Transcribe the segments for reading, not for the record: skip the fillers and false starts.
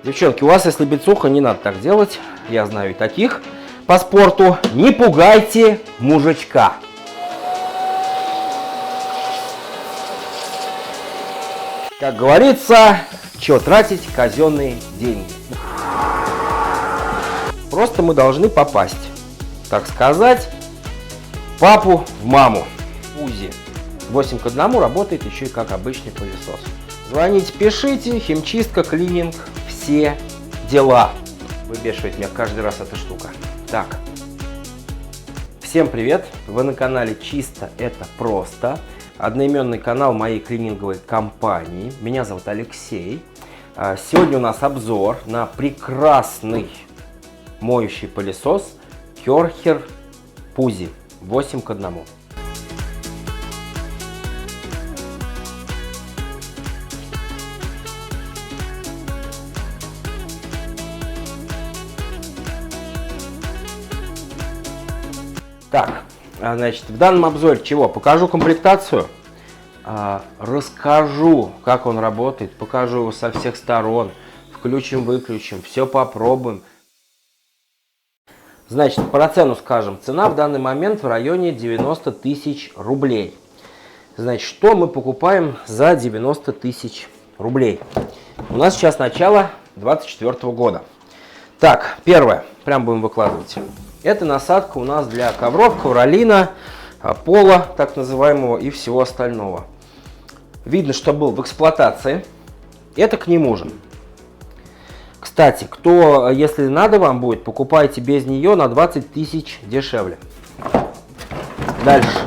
Девчонки, у вас, если бицуха, не надо так делать. Я знаю и таких по спорту. Не пугайте мужичка. Как говорится, чего тратить казенные деньги. Просто мы должны попасть, так сказать, папу в маму. УЗИ 8 к 1 работает еще и как обычный пылесос. Звоните, пишите, химчистка, клининг, все дела. Выбешивает меня каждый раз эта штука. Так, всем привет, вы на канале Чисто это просто. Одноименный канал моей клининговой компании. Меня зовут Алексей. Сегодня у нас обзор на прекрасный моющий пылесос Керхер Пузи 8 к 1. Так, значит, в данном обзоре чего? Покажу комплектацию, расскажу, как он работает, покажу его со всех сторон, включим-выключим, все попробуем. Значит, про цену скажем. Цена в данный момент в районе 90 тысяч рублей. Значит, что мы покупаем за 90 тысяч рублей? У нас сейчас начало 2024 года. Так, первое, прям будем выкладывать. Это насадка у нас для ковров, ковролина, пола, так называемого, и всего остального. Видно, что был в эксплуатации. Это к нему же. Кстати, кто, если надо вам будет, покупайте без нее на 20 тысяч дешевле. Дальше.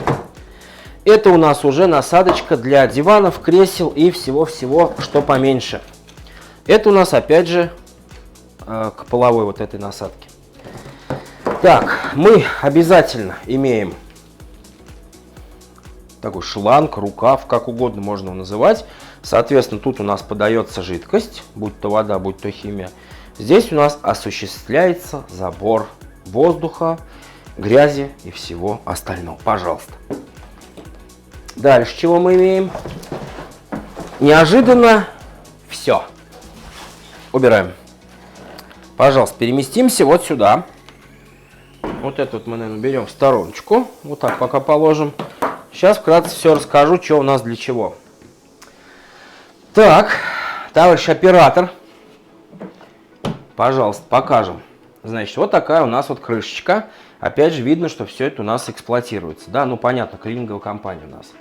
Это у нас уже насадочка для диванов, кресел и всего-всего, что поменьше. Это у нас опять же к половой вот этой насадке. Так, мы обязательно имеем такой шланг, рукав, как угодно можно его называть. Соответственно, тут у нас подается жидкость, будь то вода, будь то химия. Здесь у нас осуществляется забор воздуха, грязи и всего остального. Пожалуйста. Дальше чего мы имеем? Неожиданно все. Убираем. Пожалуйста, переместимся вот сюда. Вот это вот мы, наверное, берем в стороночку. Вот так пока положим. Сейчас вкратце все расскажу, что у нас для чего. Так, товарищ оператор, пожалуйста, покажем. Значит, вот такая у нас вот крышечка. Опять же, видно, что все это у нас эксплуатируется. Да, ну понятно, клининговая компания у нас.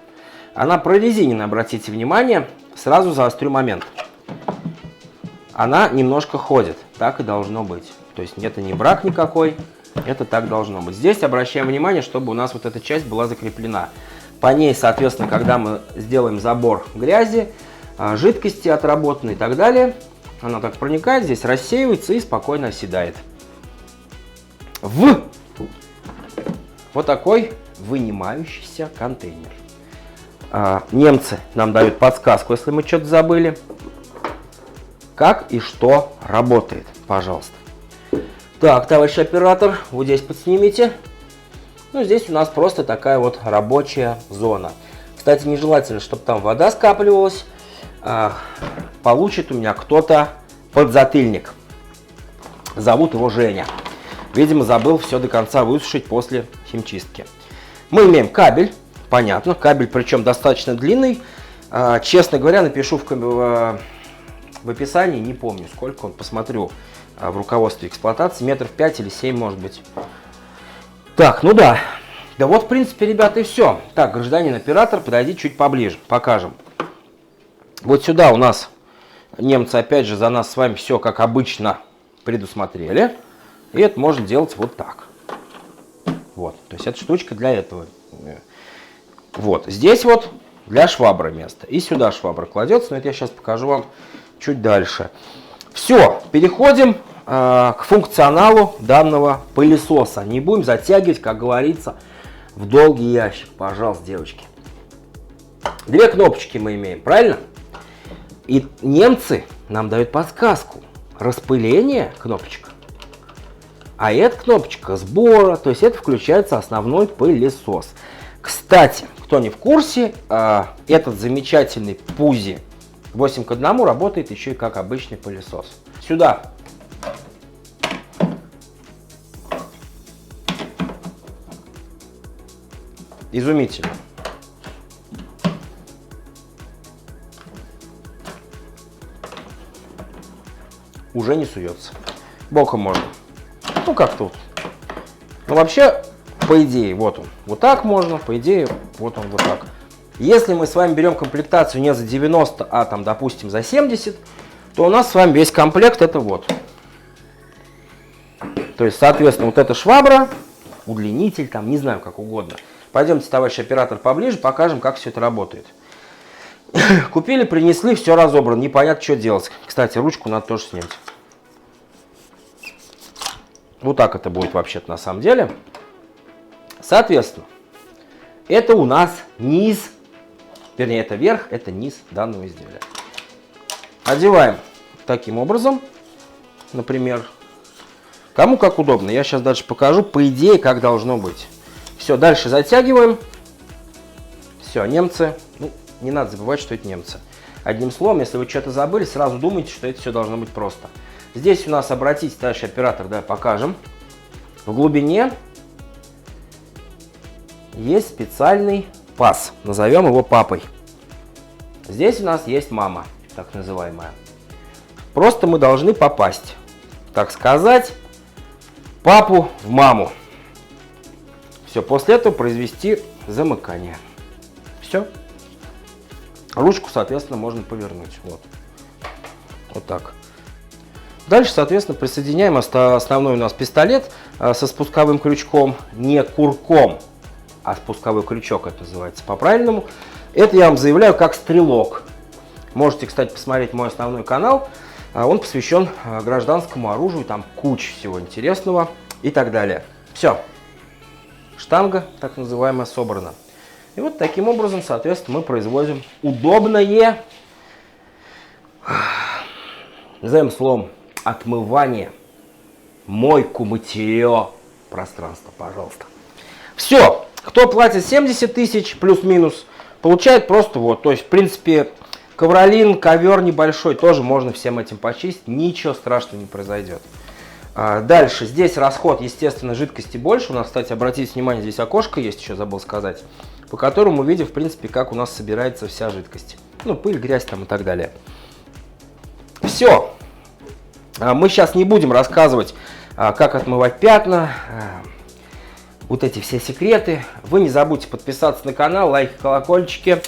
Она прорезинена, обратите внимание. Сразу заострю момент. Она немножко ходит. Так и должно быть. То есть это не брак никакой. Это так должно быть. Здесь обращаем внимание, чтобы у нас вот эта часть была закреплена. По ней, соответственно, когда мы сделаем забор грязи, жидкости отработанной и так далее, она так проникает, здесь рассеивается и спокойно оседает. В вот такой вынимающийся контейнер. Немцы нам дают подсказку, если мы что-то забыли. Как и что работает, пожалуйста. Так, товарищ оператор, вот здесь подснимите. Ну, здесь у нас просто такая вот рабочая зона. Kстати, нежелательно, чтобы там вода скапливалась. Получит у меня кто-то подзатыльник. Зовут его Женя. Видимо, забыл все до конца высушить после химчистки. Мы имеем кабель, понятно. Кабель, причем достаточно длинный. Честно говоря, напишу в описании, не помню сколько он, посмотрю в руководстве эксплуатации, метров 5 или 7 может быть. Так, ну да. Да вот, в принципе, ребята, и все. Так, гражданин оператор, подойди чуть поближе, покажем. Вот сюда у нас немцы, опять же, за нас с вами все, как обычно, предусмотрели. И это можно делать вот так. Вот, то есть, эта штучка для этого. Вот, здесь вот для швабры место. И сюда швабра кладется, но это я сейчас покажу вам чуть дальше. Все, переходим к функционалу данного пылесоса. Не будем затягивать, как говорится, в долгий ящик. Пожалуйста, девочки. Две кнопочки мы имеем, правильно? И немцы нам дают подсказку. Распыление кнопочка. А эта кнопочка сбора, то есть это включается основной пылесос. Кстати, кто не в курсе, этот замечательный Пузи 8 к 1 работает еще и как обычный пылесос. Сюда. Изумительно. Уже не суется. Боком можно. Ну, как тут. Но вообще, по идее, вот он. Вот так можно, по идее, вот он вот так. Если мы с вами берем комплектацию не за 90, а там, допустим, за 70, то у нас с вами весь комплект это вот. То есть, соответственно, вот эта швабра, удлинитель, там, не знаю, как угодно. Пойдемте, товарищ оператор, поближе, покажем, как все это работает. Купили, принесли, все разобрано, непонятно, что делать. Кстати, ручку надо тоже снять. Вот так это будет вообще-то на самом деле. Соответственно, это у нас низ, вернее, это верх, это низ данного изделия. Одеваем таким образом, например. Кому как удобно. Я сейчас дальше покажу, по идее, как должно быть. Все, дальше затягиваем. Все, немцы. Ну, не надо забывать, что это немцы. Одним словом, если вы что-то забыли, сразу думайте, что это все должно быть просто. Здесь у нас, обратите, товарищ оператор, да, покажем. В глубине есть специальный паз. Назовем его папой. Здесь у нас есть мама, так называемая. Просто мы должны попасть, так сказать, папу в маму. Все, после этого произвести замыкание. Все. Ручку, соответственно, можно повернуть. Вот. Вот так. Дальше, соответственно, присоединяем основной у нас пистолет со спусковым крючком. Не курком, а спусковой крючок, это называется по-правильному. Это я вам заявляю как стрелок. Можете, кстати, посмотреть мой основной канал. Он посвящен гражданскому оружию. Там куча всего интересного и так далее. Все. Штанга, так называемая, собрана. И вот таким образом, соответственно, мы производим удобное, назовем словом, отмывание, мойку, мытье пространства, пожалуйста. Все. Кто платит 70 тысяч плюс-минус, получает просто вот. То есть, в принципе, ковролин, ковер небольшой, тоже можно всем этим почистить. Ничего страшного не произойдет. Дальше. Здесь расход, естественно, жидкости больше. У нас, кстати, обратите внимание, здесь окошко есть, еще забыл сказать, по которому мы видим, в принципе, как у нас собирается вся жидкость. Ну, пыль, грязь там и так далее. Все. Мы сейчас не будем рассказывать, как отмывать пятна, вот эти все секреты. Вы не забудьте подписаться на канал, лайки, колокольчики.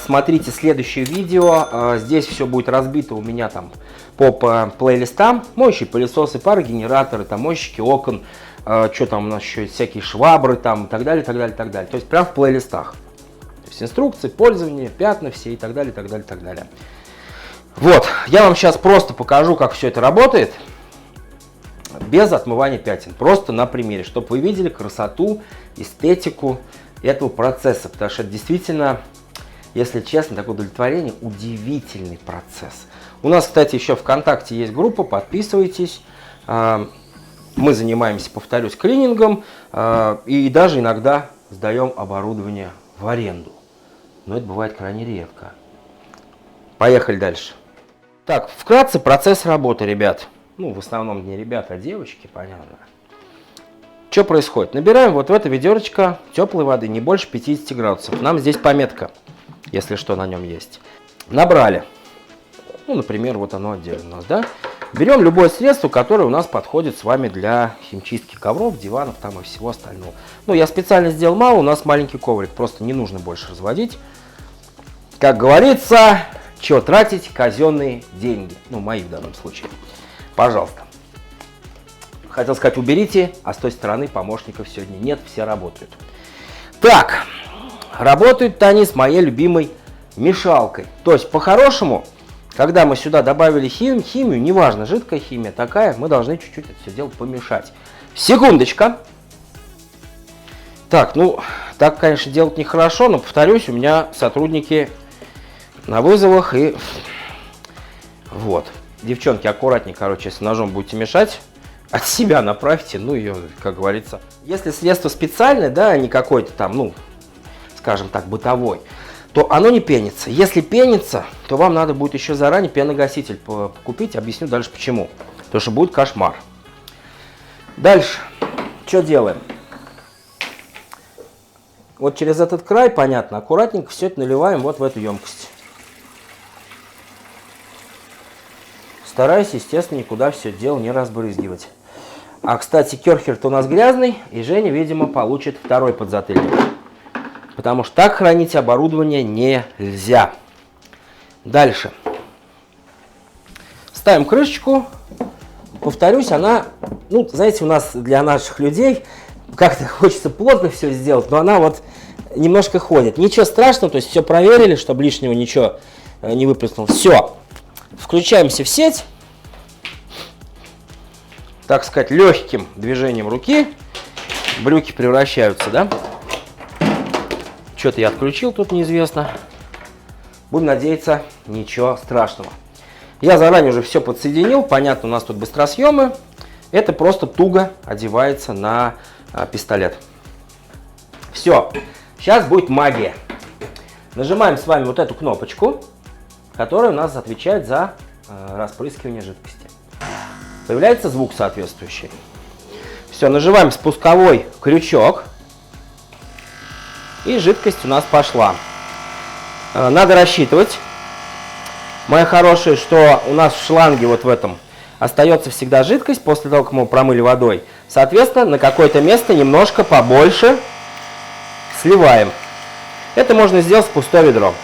Смотрите следующее видео. Здесь все будет разбито у меня там по плейлистам. Моющие пылесосы, парогенераторы, там мойщики окон, что там у нас еще есть, всякие швабры там и так далее, так далее, так далее. То есть прям в плейлистах. То есть инструкции, пользование, пятна все и так далее, так далее, так далее. Вот, я вам сейчас просто покажу, как все это работает. Без отмывания пятен. Просто на примере, чтобы вы видели красоту, эстетику этого процесса. Потому что это действительно, если честно, такое удовлетворение, удивительный процесс. У нас, кстати, еще ВКонтакте есть группа, подписывайтесь. Мы занимаемся, повторюсь, клинингом и даже иногда сдаем оборудование в аренду. Но это бывает крайне редко. Поехали дальше. Так, вкратце процесс работы, ребят. Ну, в основном не ребята, а девочки, понятно. Что происходит? Набираем вот в это ведерочко теплой воды, не больше 50 градусов. Нам здесь пометка, если что, на нем есть. Набрали. Ну, например, вот оно отдельно у нас, да? Берем любое средство, которое у нас подходит с вами для химчистки ковров, диванов там и всего остального. Ну, я специально сделал мало, у нас маленький коврик, просто не нужно больше разводить. Как говорится, чего тратить казенные деньги. Ну, мои в данном случае. Пожалуйста. Хотел сказать, уберите, а с той стороны помощников сегодня нет, все работают. Так, работают-то они с моей любимой мешалкой. То есть, по-хорошему, когда мы сюда добавили химию, неважно, жидкая химия такая, мы должны чуть-чуть это все дело помешать. Секундочка. Так, ну, так, конечно, делать нехорошо, но, повторюсь, у меня сотрудники на вызовах и вот. Девчонки, аккуратнее, короче, если ножом будете мешать, от себя направьте, ну ее, как говорится. Если средство специальное, да, а не какой-то там, ну, скажем так, бытовой, то оно не пенится. Если пенится, то вам надо будет еще заранее пеногаситель купить. Объясню дальше почему. Потому что будет кошмар. Дальше. Что делаем? Вот через этот край, понятно, аккуратненько все это наливаем вот в эту емкость. Стараюсь, естественно, никуда все это дело не разбрызгивать. А, кстати, керхер-то у нас грязный, и Женя, видимо, получит второй подзатыльник. Потому что так хранить оборудование нельзя. Дальше. Ставим крышечку. Повторюсь, она, ну, знаете, у нас для наших людей как-то хочется плотно все сделать, но она вот немножко ходит. Ничего страшного, то есть все проверили, чтобы лишнего ничего не выплеснуло. Все. Включаемся в сеть. Так сказать, легким движением руки брюки превращаются, да? Что-то я отключил, тут неизвестно. Будем надеяться, ничего страшного. Я заранее уже все подсоединил. Понятно, у нас тут быстросъемы. Это просто туго одевается на пистолет. Все. Сейчас будет магия. Нажимаем с вами вот эту кнопочку, которая у нас отвечает за распрыскивание жидкости. Появляется звук соответствующий. Все, нажимаем спусковой крючок. И жидкость у нас пошла. Надо рассчитывать, мои хорошие, что у нас в шланге вот в этом остается всегда жидкость после того, как мы промыли водой. Соответственно, на какое-то место немножко побольше сливаем. Это можно сделать в пустое ведро.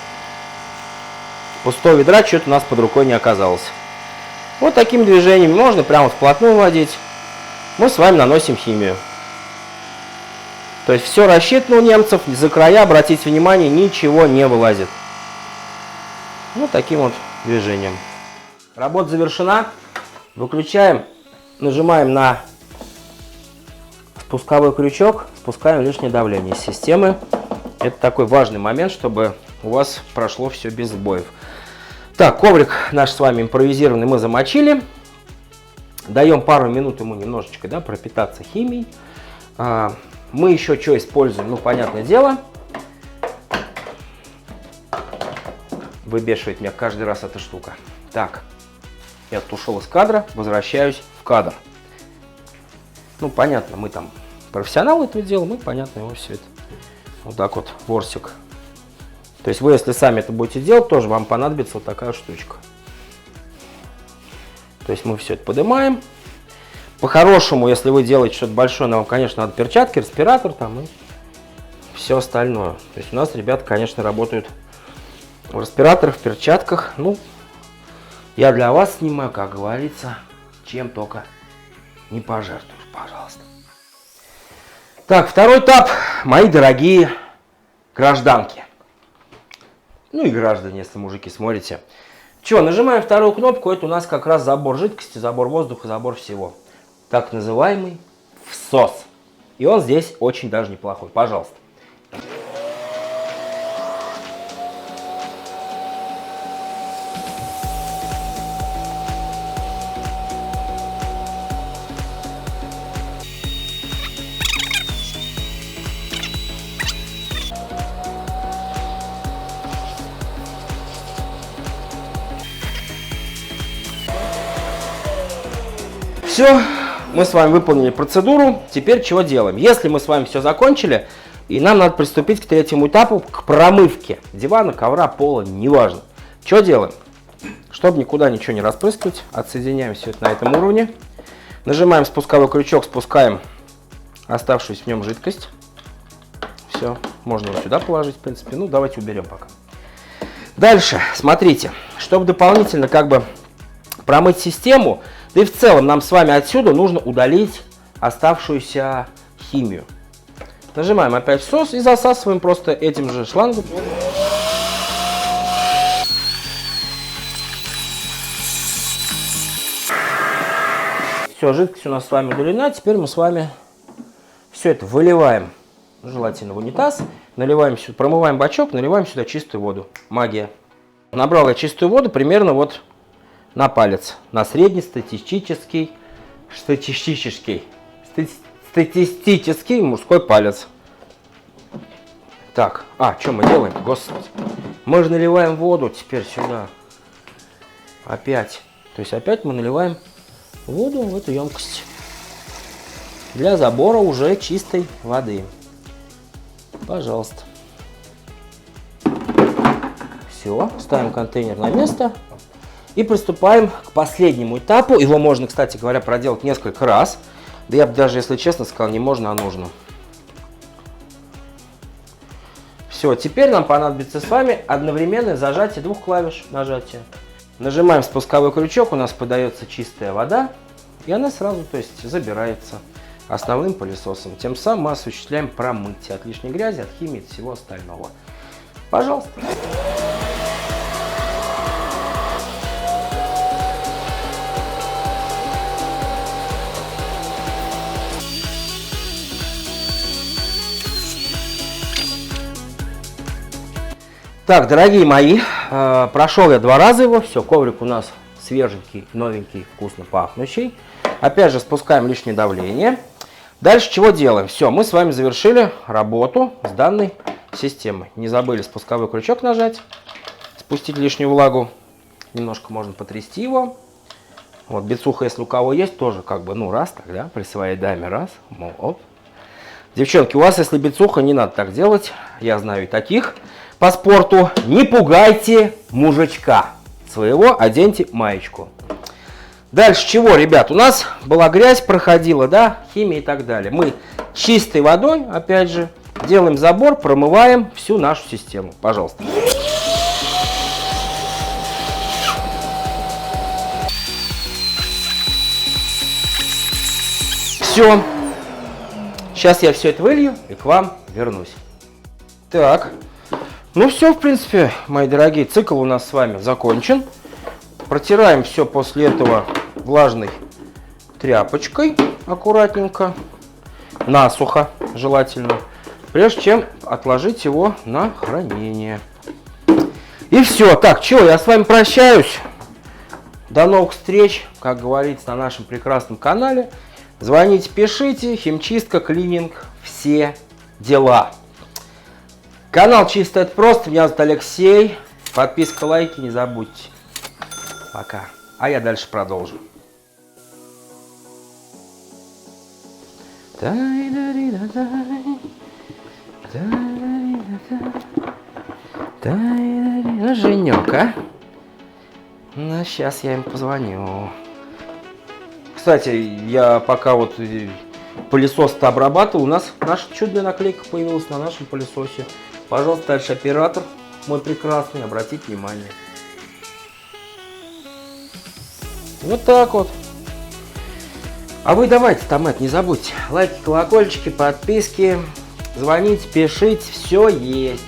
Пустого ведра что-то у нас под рукой не оказалось. Вот таким движением можно прямо вплотную вводить. Мы с вами наносим химию. То есть все рассчитано у немцев, за края, обратите внимание, ничего не вылазит. Вот таким вот движением. Работа завершена. Выключаем, нажимаем на спусковой крючок, спускаем лишнее давление из системы. Это такой важный момент, чтобы у вас прошло все без сбоев. Так, коврик наш с вами импровизированный мы замочили. Даем пару минут ему немножечко, да, пропитаться химией. Мы еще что используем? Ну, понятное дело. Выбешивает меня каждый раз эта штука. Так, я тут ушел из кадра, возвращаюсь в кадр. Ну, понятно, мы там профессионалы этого дела, мы, понятно, его все это вот так вот ворсик. То есть вы, если сами это будете делать, тоже вам понадобится вот такая штучка. То есть мы все это поднимаем. По-хорошему, если вы делаете что-то большое, вам, конечно, надо перчатки, респиратор там и все остальное. То есть у нас ребята, конечно, работают в респираторах, в перчатках. Ну, я для вас снимаю, как говорится, чем только не пожертвуешь, пожалуйста. Так, второй этап, мои дорогие гражданки. Ну и граждане, если мужики смотрите. Че, нажимаем вторую кнопку, это у нас как раз забор жидкости, забор воздуха, забор всего. Так называемый всос. И он здесь очень даже неплохой. Пожалуйста. Все. Мы с вами выполнили процедуру. Теперь чего делаем? Если мы с вами все закончили, и нам надо приступить к третьему этапу, к промывке дивана, ковра, пола, неважно. Что делаем? Чтобы никуда ничего не распрыскивать, отсоединяем все это на этом уровне. Нажимаем спусковой крючок, спускаем оставшуюся в нем жидкость. Все, можно его сюда положить, в принципе. Ну, давайте уберем пока. Дальше, смотрите, чтобы дополнительно как бы промыть систему, да и в целом нам с вами отсюда нужно удалить оставшуюся химию. Нажимаем опять всос и засасываем просто этим же шлангом. Все, жидкость у нас с вами удалена. Теперь мы с вами все это выливаем, желательно в унитаз. Наливаем сюда, промываем бачок, наливаем сюда чистую воду. Магия. Набрал я чистую воду примерно вот на палец, на среднестатистический мужской палец. Так, что мы делаем? Господи. Мы же наливаем воду теперь сюда. Опять. То есть опять мы наливаем воду в эту емкость. Для забора уже чистой воды. Пожалуйста. Все, ставим контейнер на место. И приступаем к последнему этапу. Его можно, кстати говоря, проделать несколько раз. Да я бы даже, если честно сказал, не можно, а нужно. Все, теперь нам понадобится с вами одновременное зажатие двух клавиш нажатия. Нажимаем спусковой крючок, у нас подается чистая вода, и она сразу, то есть, забирается основным пылесосом. Тем самым мы осуществляем промытие от лишней грязи, от химии и всего остального. Пожалуйста. Так, дорогие мои, прошел я 2 раза его, все, коврик у нас свеженький, новенький, вкусно пахнущий. Опять же спускаем лишнее давление. Дальше чего делаем? Все, мы с вами завершили работу с данной системой. Не забыли спусковой крючок нажать, спустить лишнюю влагу. Немножко можно потрясти его. Вот бицуха, если у кого есть, тоже как бы, ну раз тогда, при своей даме раз, мол, оп. Девчонки, у вас, если бицуха, не надо так делать, я знаю и таких. По спорту не пугайте мужичка своего, оденьте маечку. Дальше чего, ребят? У нас была грязь, проходила, да, химия и так далее. Мы чистой водой, опять же, делаем забор, промываем всю нашу систему. Пожалуйста. Все. Сейчас я все это вылью и к вам вернусь. Так. Ну все, в принципе, мои дорогие, цикл у нас с вами закончен. Протираем все после этого влажной тряпочкой аккуратненько, насухо желательно, прежде чем отложить его на хранение. И все. Так, что, я с вами прощаюсь. До новых встреч, как говорится, на нашем прекрасном канале. Звоните, пишите, химчистка, клининг, все дела. Канал Чисто это просто, меня зовут Алексей. Подписка, лайки не забудьте. Пока. А я дальше продолжу. Ну, Женек, а? Ну, сейчас я им позвоню. Кстати, я пока вот пылесос-то обрабатывал, у нас наша чудная наклейка появилась на нашем пылесосе. Пожалуйста, дальше оператор, мой прекрасный, обратите внимание. Вот так вот. А вы давайте, там это, не забудьте. Лайки, колокольчики, подписки, звоните, пишите, все есть.